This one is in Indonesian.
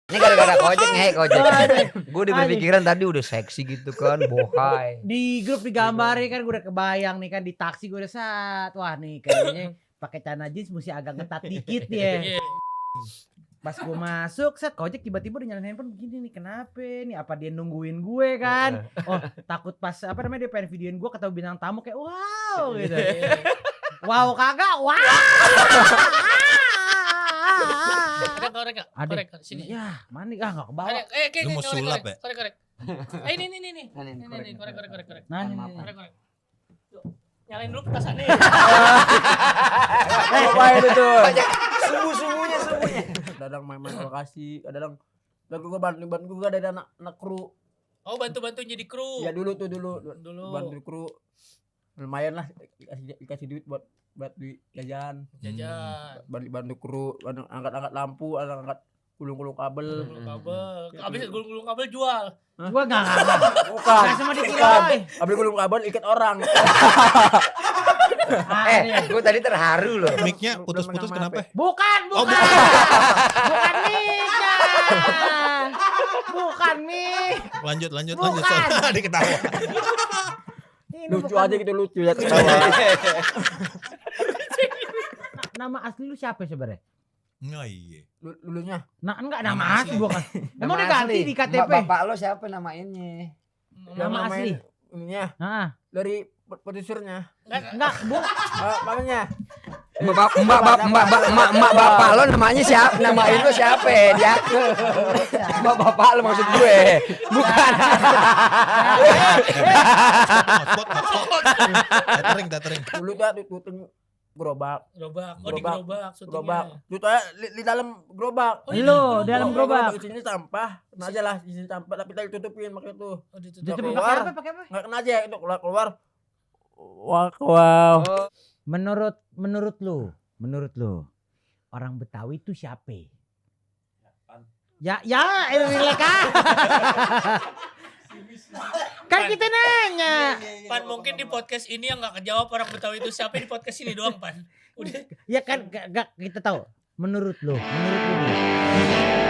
Ini gara-gara Kojek nih, Kojek. Gue udah berpikiran tadi udah seksi gitu kan, bohai. Di grup digambarin kan gue udah kebayang nih kan di taksi gue udah sat. Wah nih kayaknya pakai celana jeans mesti agak ketat dikit ya. Pas gue masuk, set Kojek tiba-tiba udah nyalain handphone begini nih, kenapa nih? Apa dia nungguin gue kan? Oh takut pas apa namanya dia pengen videoin gue ketemu bintang tamu kayak wow gitu. Wow kagak, wow. Korek. Sini. Ya mana nggak kebawa. Lu mau sulap ya? Korek. Ini. Korek. Nah, Korek. Yuk, nyalain dulu petasannya. Ngapain itu? Sumbu-sumbunya. Dadang main-main lokasi, kadang gue bantu gue ada anak kru. Oh, bantu jadi kru. Ya dulu bantu kru. Lumayan lah dikasih duit buat di jajan. Bantu kru, angkat lampu, angkat gulung kabel. Habis gulung kabel jual. gue nggak. Bukan. Sama dikira. Habis gulung kabel ikat orang. Gue tadi terharu loh. Mic-nya putus-putus kenapa? Bukan. Oh, Bukan mic-nya. Bukan mic. Lanjut. Bukan. Diketawa. Lucu aja gitu, lucu ya ketawa. Nama asli lu siapa sebenarnya? Oh iya. Dulunya. Nah, enggak Nama nama asli asli. bukan. Emang udah ganti di KTP. Bapak lo siapa namainnya? Nama asli. Ininya Heeh. dari produsernya. Enggak, Bu. Makanya Mbak bapak lo namanya siapa? Namain lo siapa dia? Mbak bapak lo maksud gue. Bukan. Hotspot. Tethering. dulu tuh gerobak. Oh, di gerobak syutingnya. Itu di dalam gerobak. Lu dalam gerobak. Di sini sampah, kena aja lah di sini sampah tapi tadi tutupin pakai itu. Oh, ditutup. Ditutupin Keluar. pakai apa? Enggak kena aja itu keluar. Wow. Menurut lu orang Betawi itu siapa? Ya, mereka. Kan kita nanya. Pan mungkin di podcast ini yang enggak kejawab orang Betawi itu siapa di podcast ini doang, Pan. Udah. Ya kan gak kita tahu. Menurut lu nih.